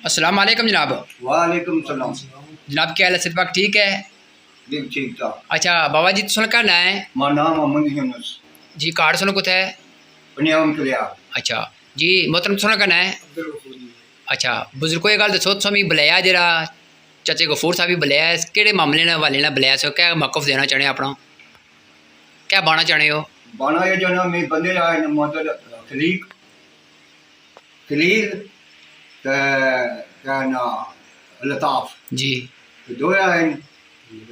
अस्सलाम वालेकुम जनाब। वालेकुम सलाम। जनाब क्या हाल है? सेहत पाक ठीक है? जी ठीक था। अच्छा बाबा जी तुसों का नाम है मां नाम मोहम्मद यूनुस जी, कार्ड सुनो कुछ है? पनियाम कलिया। अच्छा जी, मोहतरम तुसों का नाम है? अच्छा बुजुर्गो ये गल दसो तुसों मी बुलाया जरा चाचे गफूर साहब भी बुलाया है, केड़े मामले ने हवाले ने बुलाया सो, क्या मौकफ देना चाहने अपना, क्या बाना चाहने हो? बाना ये जना में बंदे आए न मतलब खलीक खलील ते क्या ना लताफ जी दो आए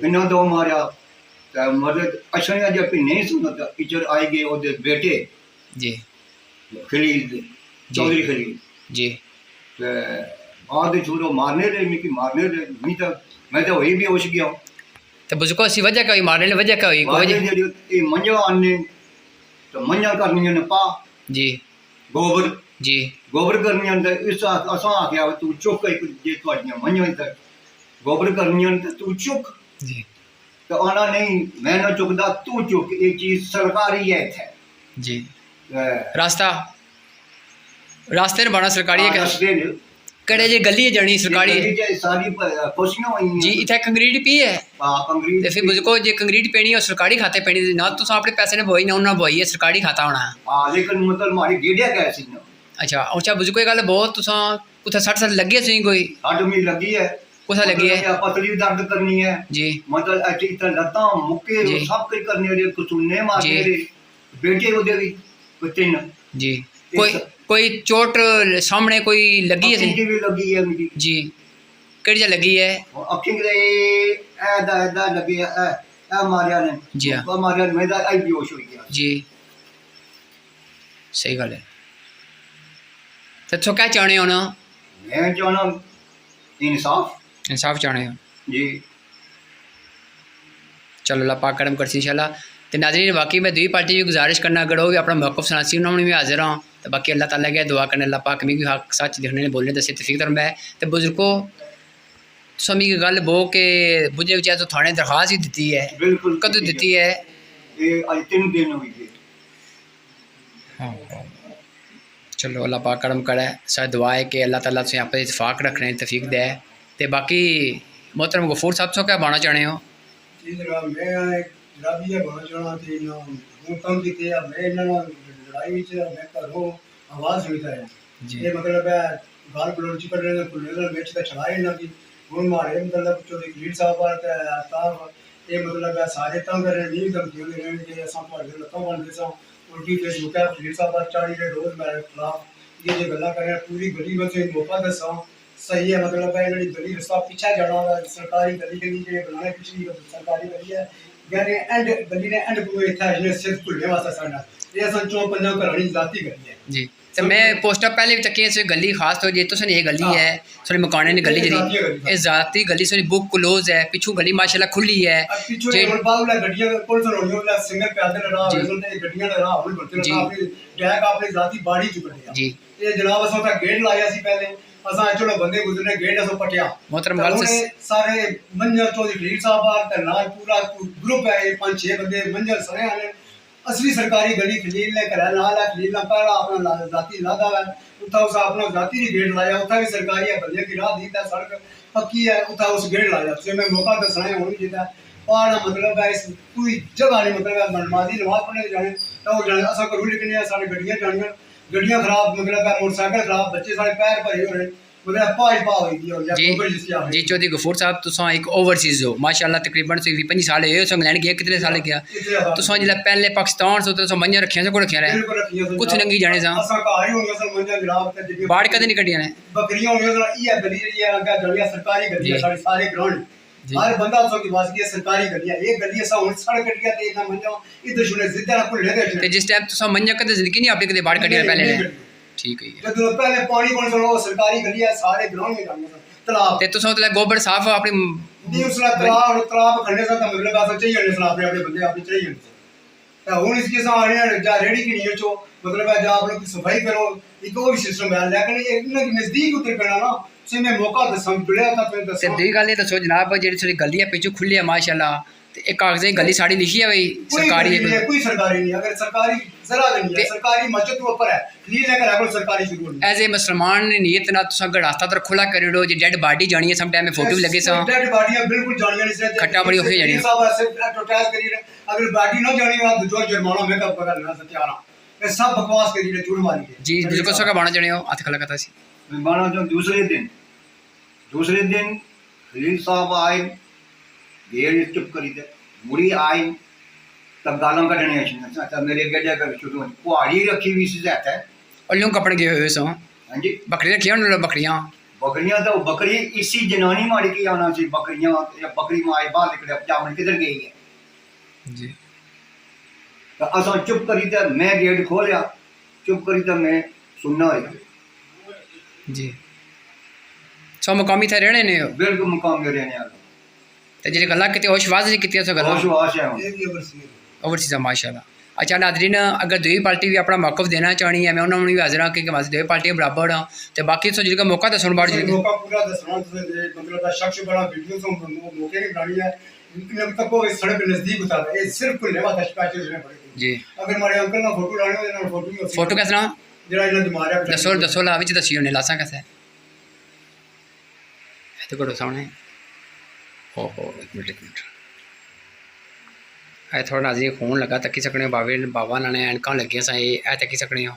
इन्हों दो मारा ते मतलब अच्छा जब नहीं सुना तो इधर आए गए ओदे बेटे जी खलील दे चौधरी खलील जी ते बाद छोड़ो मारने रहे मिकी मारने रहे मैं तो वही भी होश गया। तो बुजुर्गो इसी वजह क्या हुई, मारने की वजह क्या हुई? कोई वजह? ये मंजा आने तो मंजा करनी ने पा जी गोबर जी गोबर करनी ते इस असा आख्या तू चुक जे तुआडियां मंजा ते गोबर करनी ते तू चुक जी तो आना नहीं मैं ना चुकदा तू चुक, ये चीज सरकारी है इत्थे जी। रास्ता रास्ते ने बना सरकारी है क्या? रस्ते ने कड़े जे गली है जानी सरकारी सारी खुशियां हुई जी। इतना कंक्रीट पी है कंक्रीट ते फिर मुझको जे कंक्रीट पेनी है सरकारी खाते पेनी ना, तुस अपने पैसे ने बोई ना उन्होंने बोई है, सरकारी खाता होना है। हां लेकिन मतलब हमारी गेड़िया कैसी ना अच्छा अच्छा बुजुर्गो ये गल बहुत तुसा कुछ 60 लगे सी कोई हट मी लगी है कुछ लगी है पतली दर्द करनी है जी मतलब अच्छी तरह लत्ता मुक्के जी। सब कुछ करने रे कुचुन्ने मारने जी। रे बेटे ओदे भी कोई तीन जी कोई चोट सामने कोई लगी है अखी सी? भी लगी है मेरी जी केड़ी जा लगी है? अखी दे ऐदा लगी है ए मारिया ने जी हाँ। वो मारिया में दा आई बेहोश हो गया जी सही गल है। तो क्या चाहने हो ना? मैं चाहना इंसाफ इंसाफ चाहने हो जी। चलो अल्लाह पाक करम करसी इंशाल्लाह। तो नाज़रीन बाकी मैं दुई पार्टी की गुजारिश करना, अगर वो भी अपना मौक़िफ़ सनासी उन्होंने भी हाजिर हाँ, तो बाकी अल्लाह ताला के दुआ करने अल्लाह पाक मिगी हक सच दिखने ने बोलने दसे तौफीक तरम है। तो बुजुर्गो समी की गल बो के बुझे विचार तो थाने दरखास्त ही दी है, बिल्कुल कदों दी है? ये आज 3 दिन हुई है। हाँ चलो अल्लाह पाक करम करे, सारी दुआ है कि अल्लाह ताला से आप इतफाक रखने तौफीक दे। तो बाकी मोहतरम गफूर साहब सो क्या बाना चाहने हो? जी जनाब मैं जनाब ये बाना चाहना थी ना हूँ कम की मैं इन्होंने लड़ाई विच मैं घरों आवाज़ सुनता है जी ये मतलब है गाल गलोच करने कुल्ले बेच के चलाए ना कि हूँ मारे मतलब चौधरी खलील साहब साहब ये मतलब है सारे तंग कर रहे नहीं धमकियां दे रहे कि असां तुहाडे लत्तां बनदे सां उल्टी फेसबुक है खलील साहब चाड़ी रहे रोज मेरे खिलाफ ये गल्लां कर रहे पूरी गली में से मौका दसा सही है मतलब है इन्होंने गली रस्ता पीछे जाना सरकारी गली के नीचे बनाने पिछली सरकारी गली है यानी एंड गली ने एंड पूरे इतना है सिर्फ खुलने वास्ते साडा ये असन चो पंजा घरानी जाती गली है जी। तो मैं पोस्टर पहले भी तकी से गली खास तौर जे तो ये गली है सॉरी मकाने ने गली जरी ये जाती गली सॉरी बुक क्लोज है, पिछू गली माशाल्लाह खुली है पिछू एक बाबूला गड्डियां कौन सा रोडियो वाला सिंगल पैदल राह जी। है तो गड्डियां राह हुई बढ़ते जी। रहा अपनी टैग अपनी जाती बाड़ी चुक लिया जी ये जनाब असा का गेट लाया सी पहले असा चलो बंदे गुजरने गेट असो पटिया मोहतरम गल से सारे मंजर चौधरी खलील साहब ते नाल पूरा ग्रुप है 5-6 बंदे मंजर सरे आने असली सरकारी गली खलील ने करा नाल है खलील ने पहला अपना जाती लादा है उठा उस अपना जाती ही गेट लाया उठा भी सरकारी है बंदे की राह दी था सड़क पक्की है उठा उस गेट लाया तो मैं मौका दसना है होनी जीता पहाड़ा मतलब है इस पूरी जगह नहीं मतलब है नमाजी नमाज पढ़ने जाने तो जाने असा करू लेकिन सारी गड्डियां जानियां गड्डियां खराब मतलब है मोटरसाइकिल खराब बच्चे सारे पैर भरे हो रहे मतलब पाई पा हुई थी और जी गोबर जिसकी आ जी। चौधरी गफूर साहब तुसा एक ओवरसीज हो माशाल्लाह तकरीबन 25 साल है सो इंग्लैंड गया कितने साल गया तुसा जिला पहले पाकिस्तान सो तो मंजा रखिया से को रखिया रहे कुछ नंगी जाने सा असा का ही होंगे सर मंजा जनाब ते जितनी बाढ़ कदे नहीं कटिया ने बकरियां होंगे सर ये गली जी है आगे गलियां सरकारी गली है जी। सारी सारे ग्राउंड जी। हर बंदा उसो की बात की सरकारी गली है ये गली सा हुन सड़क कटिया ते ना मंजा इधर सुने जिद्दा ना खुले दे ते जिस टाइम तुसा मंजा कदे जिंदगी नहीं आपने कदे बाढ़ कटिया पहले ने ठीक है। जब पहले पानी कौन सा सरकारी गली है सारे ग्राउंड में जाने तालाब ते तुसा मतलब गोबर साफ अपनी नहीं उसला तालाब खंडे सा मतलब ऐसा चाहिए ने अपने अपने बंदे अपने चाहिए तो हुन इसके सामने जा रेडी की नहीं चो मतलब है जा आप लोग सफाई करो एक और सिस्टम है लेकिन ये इनके नजदीक उतर पड़ा ना से मैं मौका दसम जुड़या था फिर ते दसम दूई गल ये दसो जनाब जेड़ी थोड़ी गली है पिछू खुली है माशाल्लाह ਤੇ ਇਹ ਕਾਗਜ਼ਾਂ ਦੀ ਗਲੀ ਸਾੜੀ ਲਿਖੀ ਹੈ ਬਈ ਸਰਕਾਰੀ नहीं है, कोई सरकारी नहीं है। अगर सरकारी जरा भी नहीं है, ते- सरकारी मस्जिद के ऊपर है, खलील लेकर है, कोई सरकारी शुरू नहीं। ਐਜ਼ ਏ ਮੁਸਲਮਾਨ ਨੇ ਨੀਅਤ ਨਾਲ ਤੁਸੀਂ ਅਗਰ ਰਾਸਤਾ ਤਾਂ ਖੁੱਲਾ ਕਰਿਓ ਜੇ ਡੈਡ ਬਾਡੀ ਜਾਣੀ ਹੈ ਸਮ ਟਾਈਮ ਫੋਟੋ ਵੀ ਲੱਗੇ ਸਾਂ डेड बॉडी बिल्कुल जानी नहीं चाहिए। खट्टा बड़ी होके जानी है। साहब ऐसे एडवर्टाइज करी रहे, अगर बॉडी ना जानी हो तो जो जुर्माना में कब पकड़ लेना सत्यारा। ये सब बकवास करी रहे, झूठ मारी रहे। ਜੀ ਬਿਲਕੁਲ ਸੋ ਬਾਣਾ ਜਣੇ ਹੋ ਹੱਥ ਖਲਾ ਕਰਤਾ ਸੀ मानो जो दूसरे दिन खलील साहब आए, देर चुप करी थे, मुड़ी आए तब गालों कटने अच्छा मेरे गड्ढे कर शुरू कुहाड़ी रखी हुई सी जाता है। और लोग कपड़े गए हुए सो हाँ जी, बकरी रखी हैं बकरियां बकरियां तो बकरी इसी जनानी मारी की आना सी, बकरियां या बकरी माए बाहर निकले जामन किधर गई है। जी तो असा चुप करी थे, मैं गेट खोलिया, चुप करी थे, मैं सुनना होया जी सो मुकामी थे रहने ने बिल्कुल मुकाम में रहने वाला ते जेडी गल्ला किते होशवाज जी किते सो गल्ला होश वाश है। ये भी ओवरसीज है। ओवरसीज माशाल्लाह। अच्छा नादरीन अगर दूई पार्टी भी अपना मौकफ देना चाहनी है मैं उन्होंने भी हाजिर हाँ कि बस दूई पार्टियां बराबर हाँ तो बाकी सो जिनका मौका तो सुन बाड़ जी मौका पूरा दसना मतलब का शख्स बड़ा वीडियो से मौके की गाड़ी है, इनके तक को इस सड़क के नजदीक उतार है। ये सिर्फ कुल लेवा दस पैसे ने पड़े जी अगर हमारे अंकल ना फोटो लाने हो ना फोटो फोटो कैसे ना जरा इन्हें दिमाग है दसो ला विच दसियो ने लासा कैसे तो करो सामने ओहो एक मिनट ऐ थोड़ा नाजी खून लगा तकी सकने हो बाबे बाबा ने ऐनक लगियां सा ये तकी सकने हो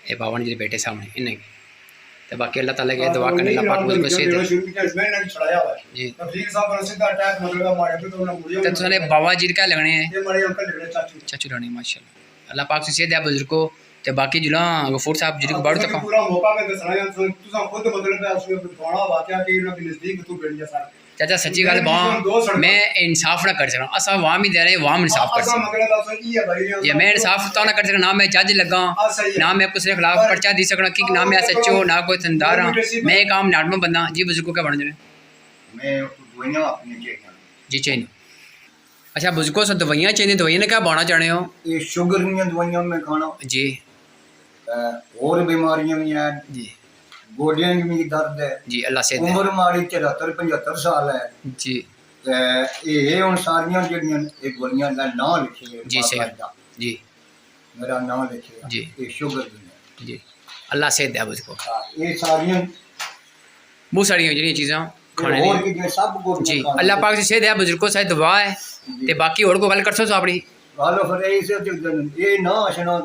ये बाबा ने जी बेटे सामने इन्हें तो बाकी अल्लाह ताला के दुआ करने ला पाक मुझे बसे शुरू किया इसमें ना छड़ाया हुआ है जी तफसील साहब ने सीधा अटैक मतलब हमारे पे तो ना मुड़िया तो तुमने बाबा जी का लगने हैं ये हमारे अंकल लग रहे चाचू चाचू रानी माशाल्लाह अल्लाह पाक से सेहत दे बुजुर्गो ते बाकी जुला गफूर साहब जी को बाड़ू तक पूरा मौका में दसना है तुसा खुद मतलब है उसमें बड़ा वाकया कि इन्होंने के नजदीक तू बैठ गया सारा चाचा सच्ची गल बां मैं इंसाफ ना कर सकना असा वाम ही दे रहे वाम इंसाफ कर असा सकना मगर दा सही है भाई ये मैं इंसाफ तो ना कर सकना ना मैं जज लगा ना मैं किसी के खिलाफ पर्चा दी सकना कि ना मैं सच्चो ना कोई थंदार हाँ मैं एक आम नार्मल बंदा जी बुजुर्गों का बन जाने मैं दवाइयां अपनी चाहिए जी चाहिए अच्छा बुजुर्गों से दवाइयाँ चाहिए दवाइयाँ ने क्या बाना चाहने हो ये शुगर दी दवाइयां मैं खाना जी और बीमारियां भी हैं, जी गोडियां में भी दर्द है, जी अल्लाह से उम्र मारी 74-75 साल है जी ये हुण सारियां जेहड़ियां ये गोलियां दा नाम लिखे है जी सही बाबा दा। जी मेरा नाम लिखे है, जी। ये शुगर दी है। जी अल्लाह से दे बुजुर्गो ये सारियां बहुत सारी जी चीज़ां खाने और दी की जो सब गोलियां जी खाने अल्लाह पाक से सेहत है बुजुर्गों से दुआ है ते बाकी और को गल कर सो अपनी वालो फिर ऐसे ये ना आशना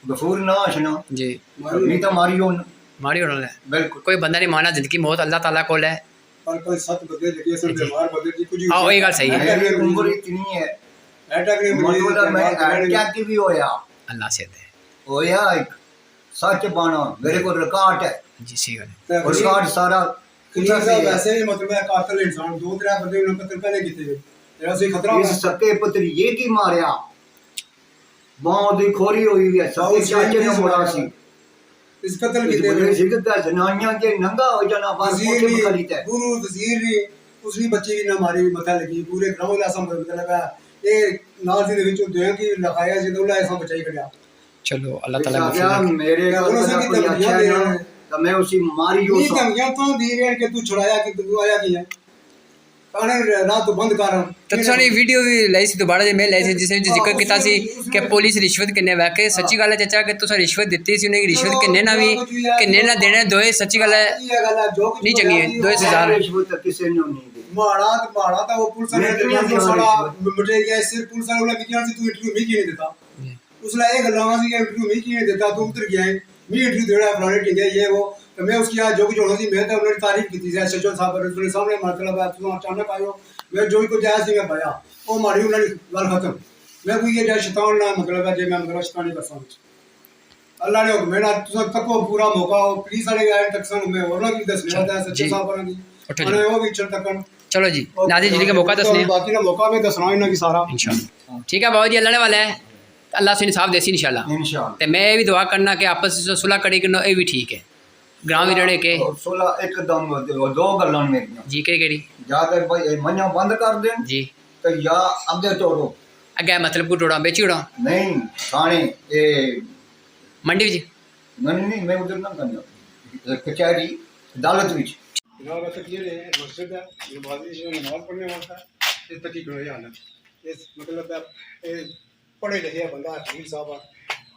गफूर ना आशना जी नहीं तो मारी होन माड़ी होना है बिल्कुल कोई बंदा नहीं माना जिंदगी मौत अल्लाह ताला कोल है पर कोई सत बदले लगे सब बीमार बदले जी कुछ हाँ वही गल सही है मेरी उम्र इतनी है अटैक ने मतलब मैं क्या की भी होया अल्लाह से दे होया एक सच बाना मेरे को रिकॉर्ड है जी सही गल और रिकॉर्ड सारा क्लियर सा वैसे ही मतलब है कातिल इंसान दो तरह बंदे उन्होंने कत्ल पहले किए हुए तेरा से खतरा इस सके पुत्री ये की मारिया बाहों दी खोरी हुई है सके चाचे ने मोड़ा सी इस कत्ल इस किए बड़े हुए जिगता जनानियां के नंगा हो जाना बस वजीर कोठे भी खरीद है गुरु वजीर भी उसकी बच्ची भी ना मारी मथा लगी पूरे गांव ला सम लगा ये नाल दी विच होते हैं कि लगाया जे दौला ऐसा बचाई करया चलो अल्लाह ताला क्या माफी दे। मेरे को उन्होंने अगर की कोई धमकियां अच्छा दे ना रहे हैं। तो मैं उसी मारी हो ये धमकियां तो दी रहे हैं कि तू छुड़ाया कि तू आया की है काने रात तो बंद कर तो तुसानी वीडियो भी लाई सी दोबारा जे मैं लाई सी जिसने जिक्र किया सी कि पुलिस रिश्वत किन्ने वैके सच्ची गल है चाचा कि तुसा रिश्वत दित्ती सी उन्हें रिश्वत किन्ने ना भी किन्ने ना देने दोए सच्ची गल है ये गल है जो कुछ नहीं चंगी है, दो से ज्यादा। रिश्वत किसी ने नहीं दी माड़ा था वो पुलिस ने मैं जो सारा मिटे गया सिर्फ पुलिस वाला विज्ञान से तू इंटरव्यू नहीं किए देता उसला एक गल्ला सी इंटरव्यू नहीं किए देता तू उतर गया है मैं इंटरव्यू देड़ा फलाने ठीक है ये वो तो मैं उसकी आज जो कुछ होना सी मैं तो उन्होंने तारीफ की थी सचिव साहब ने सामने मतलब है तू अचानक आयो मैं जो कुछ आया सी मैं भया वो मारी उन्होंने गल खत्म मैं कोई ये शैतान ना मतलब है जे मैं मतलब शैतानी कर सकता अल्लाह ने हुक्म है तुसा तको पूरा मौका हो पुलिस वाले आए तकसन में और ना की दसने होता है सचिव साहब ने उठो अने जी वो भी चल तकन चलो जी नादी जी का मौका दसने बाकी ना मौका में दसना इन्ना की सारा इंशाल्लाह ठीक है बाबा जी अल्लाह ने वाला है अल्लाह से इंसाफ देसी इंशाल्लाह इंशाल्लाह ते मैं ये भी दुआ करना कि आपस में सुलह करी कि ये भी ठीक है ग्राम भी रहने के सोला एकदम दो गल्लां मेरियां जी केड़ी या तो भाई मन्ना बंद कर देन जी तो या अगे तोड़ो अगे मतलब को टोड़ा बेची उड़ा नहीं थाने ये मंडी जी नहीं मैं उधर ना करना कचहरी अदालत विच जनाब तक ये मस्जिद है ये बाजी जो नमाज पढ़ने वाला है ਇਹ ਤੱਕੀ ਕਰੋ ਇਹ ਹਾਲ ਇਸ ਮਤਲਬ ਇਹ ਪੜ੍ਹੇ ਲਿਖਿਆ ਬੰਦਾ ਖਲੀਲ ਸਾਹਿਬ ਆ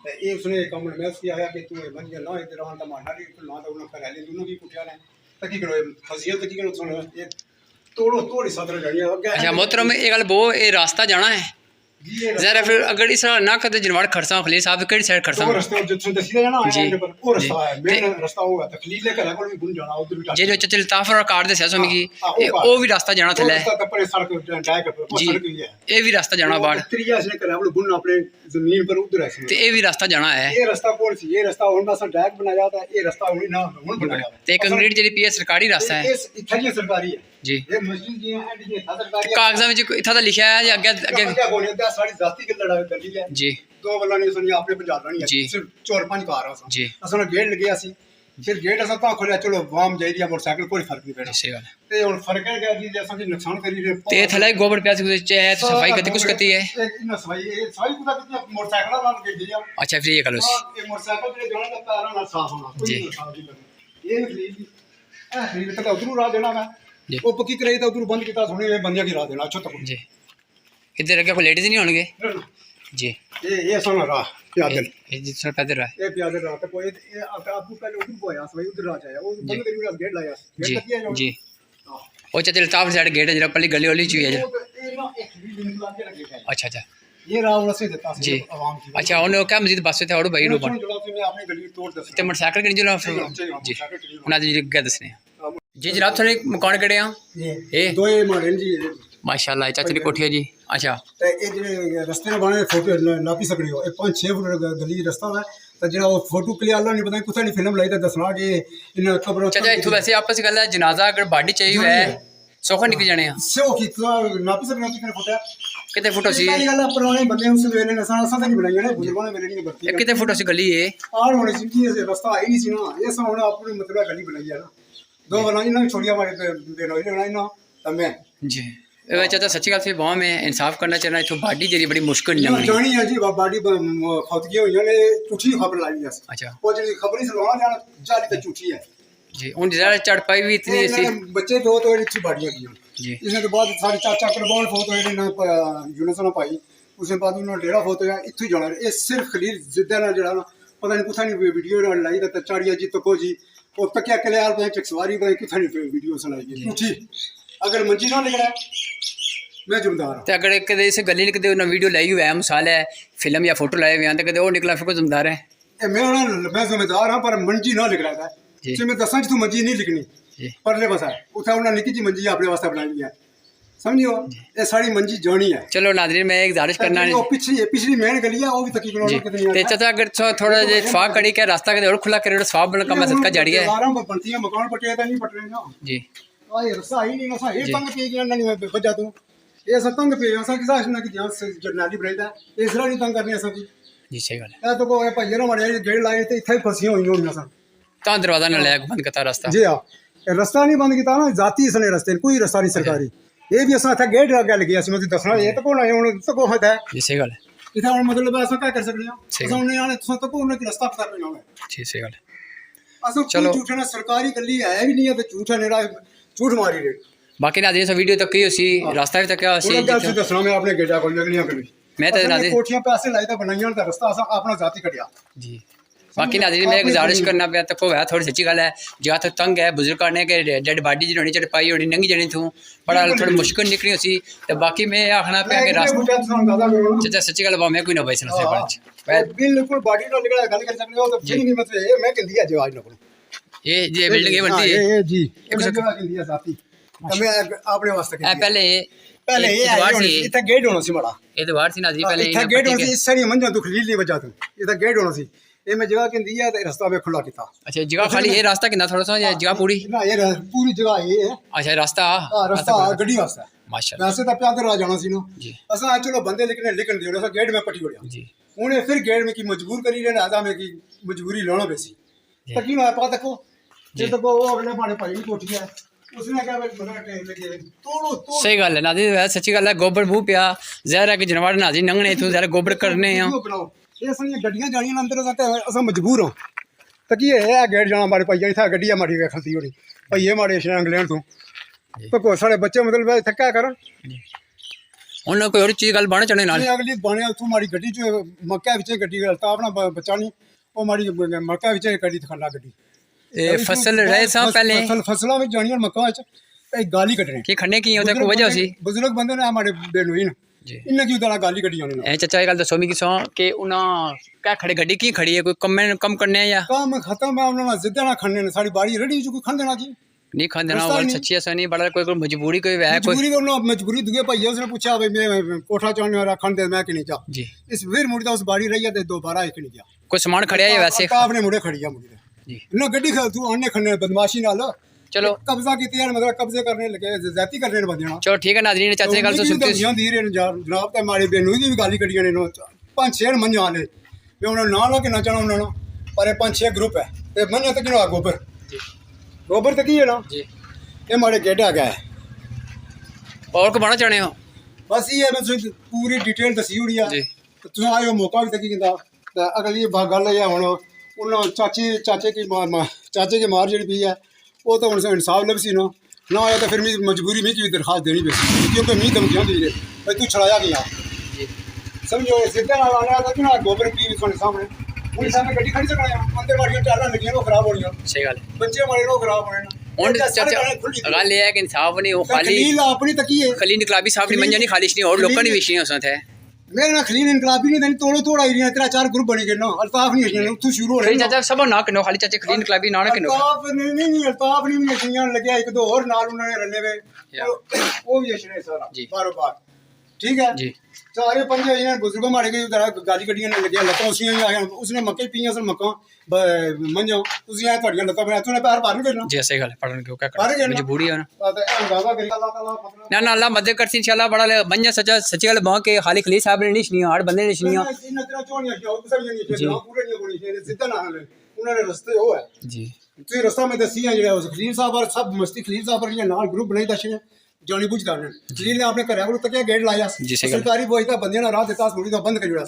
ਤੇ ਇਹ ਉਸਨੇ ਕੰਮ ਮੈਂ ਸੀ ਆਇਆ ਕਿ ਤੂੰ ਇਹ ਬਣ ਗਿਆ ਨਾ ਇਧਰ ਆਉਣ ਦਾ ਮਾਨਾ ਨਹੀਂ ਨਾ ਤਾਂ ਉਹਨਾਂ ਕਰ ਲੈ ਤੂੰ ਵੀ ਕੁੱਟਿਆ ਨੇ ਤੱਕੀ ਕਰੋ ਫਜ਼ੀਅਤ ਤੱਕੀ ਕਰੋ ਸੁਣ ਇਹ ਤੋੜੀ ਸਦਰ ਜਾਣੀ ਅੱਗੇ अच्छा मोहतरम ये गल बो ये रास्ता जाना है जरा फिर अगर इस ना कदे जनवाड़ खड़सा खलील साहब केड़ी साइड खड़सा ਉਹ ਰਸਤੇ ਜਿੱਥੋਂ ਦੱਸੀ ਜਾਣਾ ਜੀ, ਆਇਆ ਪਰ ਉਹ ਰਸਤਾ ਹੈ ਤੇ- ਮੇਨ ਰਸਤਾ ਹੋਗਾ ਤਕਲੀਲ ਦੇ ਘਰਾਂ ਕੋਲ ਵੀ ਗੁੰਨ ਜਾਣਾ ਉਧਰ ਵੀ जे जो चचल ताफर कार्ड दे सो मिगी ओ भी रास्ता जाना थले ਰਸਤਾ ਕੱਪੜੇ ਸੜਕ ਡਾਇ ਕਰ ਉਹ ਜੀ ਸੜਕ ਹੀ ਹੈ ये भी रास्ता जाना बाड़ ਤਰੀਆ ਇਸਨੇ ਘਰਾਂ ਕੋਲ ਗੁੰਨ ਆਪਣੇ ਜ਼ਮੀਨ ਪਰ ਉਧਰ ਹੈ ते ये भी रास्ता जाना है ਇਹ ਰਸਤਾ ਕੋਲ ਸੀ ਇਹ ਰਸਤਾ ਹੁਣ ਬਸ ਡਾਇਕ ਬਣਾਇਆ ਤਾਂ ਇਹ ਰਸਤਾ ਹੁਣ ਨਾ ਹੁਣ ਬਣਾਇਆ ते कंक्रीट जेडी पी सरकारी रास्ता है ਇਹ ਇੱਥੇ ਜੀ ਸਰਕਾਰੀ ਹੈ जी ਇਹ ਮਸਜਿਦ ਜੀ ਹੈ ਐਂਡ ਜੀ ਸਰਕਾਰੀ कागजां ਵਿੱਚ इथा दा लिखा है अगे अगे ਅੱਗੇ ਹੋਣੇ ਦਾ ਸਾਡੀ ਜ਼ਾਤੀ ਗੱਲ ਲੜਾਈ ਕਰਦੀ ਹੈ जी ਦੋ ਵੱਲਾਂ ਨੇ ਸੁਣੀ ਆਪਣੇ ਪੰਜਾਬ ਨਹੀਂ ਜੀ। ਹੈ ਸਿਰਫ ਚੋਰ ਪੰਜ ਘਰ ਆ ਜੀ। ਅਸਾਂ ਗੇਟ ਲੱਗਿਆ ਸੀ ਫਿਰ ਗੇਟ ਅਸਾਂ ਤਾਂ ਖੋਲਿਆ ਚਲੋ ਵਾਮ ਜਾਈਦੀ ਆ ਮੋਟਰਸਾਈਕਲ ਕੋਈ ਫਰਕ ਨਹੀਂ ਪੈਣਾ सही गल ਤੇ ਹੁਣ ਫਰਕ ਹੈ ਕਿ ਜੀ ਅਸਾਂ ਦੀ ਨੁਕਸਾਨ ਕਰੀ ਰਹੇ ते थले गोबर प्याज कुछ है तो सफाई करती कुछ करती है ਇਹਨਾਂ ਸਫਾਈ ਕੁਦਾ ਕਿਤੇ ਮੋਟਰਸਾਈਕਲਾਂ ਨਾਲ ਗੱਡੀ ਆ अच्छा फिर ये करो ਇਹ ਮੋਟਰਸਾਈਕਲ ਜਿਹੜੇ ਜਾਣਾ ਤਾਂ ਪੈਰਾਂ ਨਾਲ ਸਾਫ ਹੋਣਾ ਕੋਈ ਜੀ। ਨੁਕਸਾਨ ਨਹੀਂ ਕਰਨਾ ਇਹ ਖਰੀਦ ਇਹ ਖਰੀਦ ਤਾਂ ਉਧਰੋਂ ਰਾਹ ਦੇਣਾ ਮੈਂ ਜੀ। ਉਹ ਪੱਕੀ ਕਰਾਈ ਤਾਂ ਉਧਰੋਂ ਬੰਦ ਕੀਤਾ ਸੁਣੀ ਇਹ ਬੰਦਿਆਂ ਕੀ ਰਾਹ ਦੇਣਾ ਅੱਛਾ ਤੱਕ जी इधर अगे कोई लेडीज नहीं होंगे जी ਇਹ ਸੋਨਾ ਰਾਹ ਪਿਆਦਲ ये जिस पैदल रहा है ਇਹ ਪਿਆਦਲ ਰਾਹ ਤੇ ਕੋਈ ਇਹ ਆਪੂ ਪਹਿਲੇ ਉਧਰ ਹੋਇਆ ਸਵਾਈ ਉਧਰ ਰਾਹ ਆਇਆ ਉਹ ਬੰਦ ਕਰੀ ਉਹ ਗੇਟ ਲਾਇਆ जी ਗੇਟ ਲੱਗਿਆ जी ओ चचल ताफ साइड गेट है जरा पल्ली गली वाली चुई है ਇਹ ਨਾ ਇੱਕ ਵੀ ਦਿਨ ਲਾ ਕੇ ਰੱਖਿਆ ਹੈ अच्छा अच्छा ਇਹ ਰਾਹ ਉਹਨਾਂ ਸੇ ਦਿੱਤਾ ਸੀ जी ਆਵਾਮ की अच्छा उन्हें क्या मस्जिद पास से और भाई नो बन जो मैं अपनी गली तोड़ दस ते मोटरसाइकिल किन जो जी उन्हें जी क्या दसने जी जनाब थोड़े मकान कड़े हैं ये दो ये मारे जी माशाल्लाह चाचा की कोठी है जी अच्छा ਤੇ ਇਹ ਜਿਹੜੇ ਰਸਤੇ ਨਾਲ ਬਣੇ ਫੋਟੋ ਨਾਪੀ ਸਕੜੀ ਹੋ ਇਹ 5-6 ਫੁੱਟ ਗਲੀ ਰਸਤਾ ਹੈ ਤਾਂ ਜਿਹੜਾ ਉਹ ਫੋਟੋ ਕਲਿਆ ਅੱਲਾ ਨਹੀਂ ਪਤਾ ਕਿੱਥੇ ਨਹੀਂ ਫਿਲਮ ਲਾਈ ਤਾਂ ਦੱਸਣਾ ਕਿ ਇਹਨਾਂ ਕਬਰ चाचा इथु वैसे आपस गल है जनाजा अगर बाडी चाहिए है सोखा निकल जाने हैं ਸੋ ਕੀ ਨਾਪੀ ਸਕਣਾ ਕਿਹਨੇ ਫੋਟੋ कितने फुट सी ਇਹ ਗੱਲ ਪੁਰਾਣੇ ਬੰਦੇ ਉਸ ਵੇਲੇ ਨੇ ਅਸਾਂ ਤਾਂ ਨਹੀਂ ਬਣਾਈਆਂ ਨੇ ਬਜ਼ੁਰਗਾਂ ਨੇ ਵੇਲੇ ਨਹੀਂ ਵਰਤੀ कितने फुट सी गली है ਆੜ ਹੋਣੀ ਸੀ ਕਿ ਇਹ ਰਸਤਾ ਆਈ ਨਹੀਂ ਸੀ ਨਾ ਇਹ ਸਾ ਹੁਣ ਆਪਣੀ ਮਤਲਬ ਗਲੀ ਬਣਾਈ ਹੈ ਨਾ ਦੋ ਵਾਲਾਂ ਇਹਨਾਂ ਨੇ ਛੋੜੀਆਂ ਮਾਰੇ ਦੇ ਨੋਈ ਬਣਾਈ ਨਾ ਤਾਂ ਮੈਂ जी ए चाचा सच्ची गल से वहां में इंसाफ करना चाहिए इथु बाडी जेरी बड़ी मुश्किल लंघनी ਜਾਣੀ ਹੈ ਜੀ ਬਾਡੀ ਫੌਤਗੀਆਂ ਹੋਈਆਂ ਨੇ ਝੂਠੀ ਖਬਰ ਲਾਈ ਹੈ अच्छा ਉਹ ਜਿਹੜੀ ਖਬਰ ਹੀ ਸਲਵਾਣਾ ਜਾਣਾ ਜਾਲੀ ਤੇ ਝੂਠੀ ਹੈ जी उन जरा चढ़पाई भी इतनी सी ਬੱਚੇ ਦੋ ਤੋਂ ਇੱਥੇ ਬਾੜੀਆਂ ਗਈਆਂ जी इसने तो बाद सारे चाचा करबान फोत होए ने यूनिस ना पाई उसने बाद उन्होंने डेरा फोत होया इत्थु ही जाना ये सिर्फ खलील जिद्दा ना जड़ा पता नहीं कुथा नहीं वीडियो ना लाई दा चाड़िया जी तको जी और तकिया कल्यार पे चकसवारी पे कुथा नहीं वीडियो सुनाई गई झूठी अगर मंजी ना निकला मैं जिम्मेदार ते अगर कदे इस गली ने कदे ना वीडियो लाई हुआ है मिसाल है फिल्म या फोटो लाए हुए हैं तो कदे वो निकला फिर कोई जिम्मेदार है ए मैं जिम्मेदार हां पर मंजी ना लिख रहा था जी। जे मैं दसा तू मंजी नहीं लिखनी जी परले बस है उठा उन्होंने निकी जी मंजी अपने वास्ते बनाई है समझियो ये सारी मंजी जानी है चलो नाज़रीन मैं एक गुजारिश करना वो पिछली मेन गली है वो भी तकी जी कितनी ते चाचा अगर थोड़ा जे फाक कड़ी के रास्ता कदे और खुला करे स्वाब बन कम सदका जाड़ी है दीवारां पर बनती है मकान पटे तो नहीं पट रहे ना जी आ ये रस्ता ही नहीं ना ये जी। तंग पे गया नहीं बजा तू ये सब तंग पे असा किसा ना कि जान से जर्नली बनेदा इस तरह नहीं तंग करने सब जी सही गल है ए तो को ए भाई ना मारे गेड़ लाए ते इथे फसियां हुई होनी असा ता दरवाजा ना लगा बंद करता रास्ता जी हां ये रास्ता नहीं बंद किया ना जाती इसने रास्ते कोई रास्ता नहीं सरकारी ये भी असा था गेट लगा लगे असि मतलब दसना ये तो कोण आए हुन तो को है जी सही गल है इथे हुन मतलब असा क्या कर सकते हैं सही असा ने आने तो को उन्हें रास्ता पता नहीं होगा जी सही गल है असा चलो। कोई झूठ ना सरकारी गली है भी नहीं है तो झूठ है नेड़ा झूठ मारी रे बाकी नाज़रीन सो वीडियो तक की उसी रास्ता भी तक क्या ਉਹਨਾਂ ਗੱਲ उसी ਦੱਸਣਾ ਮੈਂ ਆਪਣੇ ਗੇਟਾ ਕੋਲ ਲੱਗਣੀਆਂ ਕਰੀ मैं तो नाज़रीन ਕੋਠੀਆਂ ਪੈਸੇ ਲਾਏ ਤਾਂ ਬਣਾਈਆਂ ਤਾਂ ਰਸਤਾ ਅਸਾਂ ਆਪਣਾ ਜ਼ਾਤੀ ਕੱਢਿਆ जी बाकी नाज़रीन मैं एक गुजारिश करना पे तक है थोड़ी सच्ची गल है जहाँ तक तंग है बुजुर्ग ने के डेड बॉडी जिन्होंने चढ़पाई होनी नंगी जानी थू बड़ा थोड़ी मुश्किल निकली उसी तो बाकी मैं आखना पे कि रास्ता चाचा सच्ची गल मैं कोई ना भाई सुना से ਬਿਲਕੁਲ ਬਾਡੀ ਨਾਲ ਨਿਕਲਿਆ ਗੱਲ ਕਰ ਸਕਦੇ ਹੋ ਤਾਂ ਫਿਰ ਨਹੀਂ ਮਤਲਬ ਇਹ ਮੈਂ ਕਹਿੰਦੀ ਅੱਜ ਆਜ ਨਾ ਕੋਲ ये बिल्डिंग ये बनती है ਇਹ ਜੀ ਇੱਕ ਜਗ੍ਹਾ ਕਹਿੰਦੀ ਆ ਜ਼ਾਤੀ ਤਾਂ ਮੈਂ ਆਪਣੇ ਵਾਸਤੇ ए ਕਹਿੰਦੀ पहले ਪਹਿਲੇ ਇਹ ਆਈ ਹੋਣੀ ਸੀ ਇੱਥੇ ਗੇਟ ਹੋਣਾ ਸੀ ਮਾੜਾ ये दीवार थी नाज़रीन पहले ਇੱਥੇ ਗੇਟ ਹੋਣਾ ਸੀ ਸਾਰੀ ਮੰਝਾਂ ਤੋਂ ਖਲੀਲ ਦੀ ਵਜ੍ਹਾ ਤੋਂ ਇਹ ਤਾਂ ਗੇਟ ਹੋਣਾ ਸੀ ਇਹ ਮੈਂ ਜਗ੍ਹਾ ਕਹਿੰਦੀ ਆ ਤੇ ਰਸਤਾ ਵੇ ਖੁੱਲਾ ਕੀਤਾ अच्छा जगह खाली ये रास्ता कितना थोड़ा सा या जगह पूरी ਨਾ ਇਹ ਪੂਰੀ ਜਗ੍ਹਾ ਇਹ ਹੈ अच्छा रास्ता ਆ ਰਸਤਾ ਗੱਡੀ ਵਾਸਤੇ माशाल्लाह ਵੈਸੇ ਤਾਂ ਪਿਆਦਰ ਆ ਜਾਣਾ ਸੀ ਨਾ जी असा चलो बंदे लिखने दियो असा गेट में पटी हो गया जी उन्हें फिर गेट में की मजबूर करी रहना आजा में की मजबूरी लाना बेसी तकी ना पा तको ये तो वो अगले पाने भाई कोठी है उसने क्या बना टाइम लगे तोड़ो सही गल है नाज़रीन सच्ची गल है गोबर मुंह पिया जहर है कि जनवाड़ नाज़रीन नंगने इथों जहर गोबर करने हैं बनाओ ये सारी गड्डियां जानियां अंदर असा मजबूर हो तकी है गेट जाना हमारे भाई इथा गड्डियां मारी खलती होनी भाई ये मारे इंग्लैंड तो तो को सारे बच्चे मतलब थक्का कर ਉਹਨਾਂ ਕੋਈ ਹੋਰ ਚੀਜ਼ ਗੱਲ ਬਣ ਚਣੇ ਨਾਲ ਇਹ ਅਗਲੀ ਬਾਣੇ ਉੱਥੋਂ ਮਾੜੀ ਗੱਡੀ ਚ ਮੱਕਾ ਵਿੱਚ ਗੱਡੀ ਅਲਤਾਫ ਨਾਲ ਬੱਚਾ ਨਹੀਂ ਉਹ ਮਾੜੀ ਮੱਕਾ ਵਿੱਚ ਗੱਡੀ ਦਿਖਾਣਾ ਗੱਡੀ ਇਹ ਫਸਲ ਰਹੇ ਸਾਂ ਪਹਿਲੇ ਫਸਲਾਂ ਵਿੱਚ ਜਾਣੀਆਂ ਮੱਕਾਂ ਵਿੱਚ ਇਹ ਗਾਲੀ ਕੱਢਣੇ ਕੀ ਖੰਨੇ ਕੀ ਉਹਦਾ ਕੋਈ ਵਜ੍ਹਾ ਸੀ ਬਜ਼ੁਰਗ ਬੰਦੇ ਨੇ ਮਾੜੇ ਬੇਨੋਇਨ ਜੀ ਇਹਨਾਂ ਕੀ ਉਦਾਂ ਗਾਲੀ ਕੱਢੀ ਜਾਣੀ ਇਹ ਚਾਚਾ ਇਹ ਗੱਲ ਦੱਸੋ ਮੈਨੂੰ ਕਿਸੋਂ ਕਿ ਉਹਨਾਂ ਕਾ ਖੜੇ ਗੱਡੀ ਕੀ ਖੜੀ ਹੈ ਕੋਈ ਕੰਮ ਕਰਨੇ ਆ ਜਾਂ ਕੰਮ ਖਤਮ ਹੈ ਉਹਨਾਂ ਨਾਲ ਜ਼ਿੱਦਾਂ ਨਾਲ ਖੰਨੇ ਨੇ ਸਾਡੀ ਬਾੜੀ ਰੜੀ ਚ ਕੋਈ ਖੰਦਣਾ ਕੀ ਨਹੀਂ ਖਾਂਦਣਾ ਉਹ ਸੱਚੀ ਐਸਾ ਨਹੀਂ ਬੜਾ ਕੋਈ ਮਜਬੂਰੀ ਕੋਈ ਹੈ ਕੋਈ ਮਜਬੂਰੀ ਉਹਨਾਂ ਮਜਬੂਰੀ ਦੁਗੇ ਭਾਈ ਉਸਨੇ ਪੁੱਛਿਆ ਬਈ ਮੈਂ ਕੋਠਾ ਚਾਹਨੇ ਵਾਲਾ ਖੰਡ ਦੇ ਮੈਂ ਕਿ ਨਹੀਂ ਚਾ ਜੀ ਇਸ ਵੀਰ ਮੁੰਡੇ ਉਸ ਬਾੜੀ ਰਹੀ ਹੈ ਤੇ ਦੁਬਾਰਾ ਇੱਕ ਨਹੀਂ ਗਿਆ ਕੋਈ ਸਮਾਨ ਖੜਿਆ ਹੈ ਵੈਸੇ ਆਪਣੇ ਮੁੰਡੇ ਖੜੀ ਆ ਮੁੰਡੇ ਜੀ ਨਾ ਗੱਡੀ ਤੂੰ ਆਨੇ ਖੰਨੇ ਬਦਮਾਸ਼ੀ ਨਾਲ ਚਲੋ ਕਬਜ਼ਾ ਕੀਤੀ ਯਾਰ ਮਤਲਬ ਕਬਜ਼ੇ ਕਰਨੇ ਲੱਗੇ ਜ਼ਾਤੀ ਕਰਨੇ ਨੇ ਬੰਦਿਆਂ ਨਾਲ ਚਲੋ ਠੀਕ ਹੈ ਨਾਜ਼ਰੀਨ ਚਾਚੇ ਦੀ ਗੱਲ ਤੋਂ ਸੁਣਤੀ ਹੁੰਦੀ ਰਹੇ ਜਨਾਬ ਤੇ ਮਾੜੇ ਬੇਨੂ ਦੀ ਵੀ ਗਾਲੀ ਕੱਢੀਆਂ ਨੇ ਪੰਜ ਛੇ ਮੰਝਾਂ ਨੇ ਵੀ ਉਹਨਾਂ ਨਾਲ ਲਾ ਕੇ ਨੱਚਣਾ ਉਹਨਾਂ ਨੂੰ ਪਰ ਇਹ ਪੰਜ ਛੇ ਗਰੁੱਪ ਹੈ ਤੇ ਮੰਝਾਂ ਤੇ ਕਿਹੜਾ ਗੋਬਰ ਗੋਬਰ ਤੇ ਕੀ ਹੈ ਨਾ ਜੀ ਇਹ ਮਾੜੇ ਗੇਡਾ ਗਿਆ और को बना चाहने हो बस ये मैं पूरी डिटेल दसी हुई है जी तुम आयो मौका भी तकी कहता अगली गल है हुण उन्होंने चाचे की मार जी पी है वो तो हूँ इंसाफ लभसी ना आया तो फिर मैं मजबूरी में की दरखास्त देनी पैसी क्योंकि मी धमकियां दी भाई तू छड़ाया गया समझो सीधे नाल आया था कि ना गोबर पी थोड़े सामने उन्हें सामने गड्डी खड़ी सकना अंदर वाड़ियां टालां लगियां वो खराब होनियां सही गल बच्चे मारे वो खराब होने ਹੁਣ ਚਾਚਾ ਗੱਲ ਇਹ ਹੈ ਕਿ ਇਨਸਾਫ ਨਹੀਂ ਉਹ ਖਾਲੀ खलील अपनी तकी है खलील इनकलाबी साहब ने मंजा नहीं खालिश नहीं और लोगों ने विषय हो सकता है मेरे ना खलील इनकलाबी नहीं तोड़ो तोड़ा ही तेरा चार ग्रुप बने गए ना अल्ताफ नहीं है तू शुरू हो खलील रहे चाचा सब ना कनो खाली चाचा खलील इनकलाबी ना कनो अल्ताफ नहीं अल्ताफ नहीं नशनियां लगे एक दो और नाल उन्होंने रले वे वो भी नशने सारा जी। बारो बार ठीक है जी सारे पंजे इन्हें बुजुर्गों मारे गए गाली गड्डियां ने लगे लत्तां उसी आया उसने मक्के पीयां सन मक्कां मंजो उसी आया थोड़ियां लत्तां बना तूने पैर पार नहीं करना जी सही गल पढ़न क्यों क्या पार कर करना मजबूरी है ना तो अंदाजा करी अल्लाह ताला मतलब ना ना अल्लाह मदद करसी इंशाल्लाह बड़ा मंजा सच्चा सच्ची गल बां के खाली खलील साहब ने नहीं हर बंदे ने नहीं इन तेरा चोनियां क्यों सब ये नहीं पूरे नहीं होनी चाहिए सीधा ना उन्होंने रास्ते हो है जी ਤੁਸੀਂ ਰਸਤਾ ਮੈਂ ਦੱਸੀ ਆ ਜਿਹੜਾ ਉਸ ਖਲੀਲ ਸਾਹਿਬ ਔਰ ਸਭ ਮਸਤੀ ਖਲੀਲ ਸਾਹਿਬ ਔਰ ਨਾਲ ਗਰੁੱਪ ਬਣਾਈ ਦੱਸੇ ਜਾਣੀ ਬੁਝਦਾ ਨੇ ਖਲੀਲ ਨੇ ਆਪਣੇ ਘਰਾਂ ਕੋਲ ਤੱਕਿਆ ਗੇਟ ਲਾਇਆ ਜੀ, ਸਹੀ ਗੱਲ। ਸਰਕਾਰੀ ਬੋਇਦਾ ਬੰਦਿਆਂ ਨਾਲ ਰਾਹ ਦਿੱਤਾ ਥੋੜੀ ਦਾ ਬੰਦ ਕਰ ਜਿਹੜਾ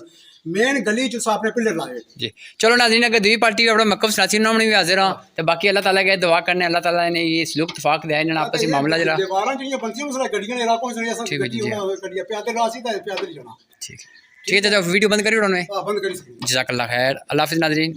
ਮੇਨ ਗਲੀ ਚ ਆਪਣੇ ਪਿੱਲਰ ਲਾਏ जी चलो नाज़रीन अगर दूसरी पार्टी अपना मक्कम सलासी नाम भी हाजिर हाँ तो बाकी अल्लाह ताला के दुआ करने अल्लाह ताला ने ये सलूक इतफाक दिया इन्होंने आपस में मामला जरा ਦੀਵਾਰਾਂ ਜਿਹੜੀਆਂ ਬੰਦੀਆਂ ਉਸ ਗੱਡੀਆਂ ਨੇ ਇਲਾਕੋਂ ਜਿਹੜੇ ਅਸਾਂ ਠੀਕ ਹੈ ਜੀ, ਗੱਡੀ ਗੱਡੀਆਂ ਪਿਆਦੇ ਰਾਹ ਸੀ ਤਾਂ ਪਿਆਦੇ ਨਹੀਂ ਜਾਣਾ ठीक है चाचा वीडियो बंद करिए उन्होंने ਬੰਦ ਕਰੀ ਸਕਦੀ जज़ाकल्लाह खैर अल्लाह हाफ़िज़ नाज़रीन।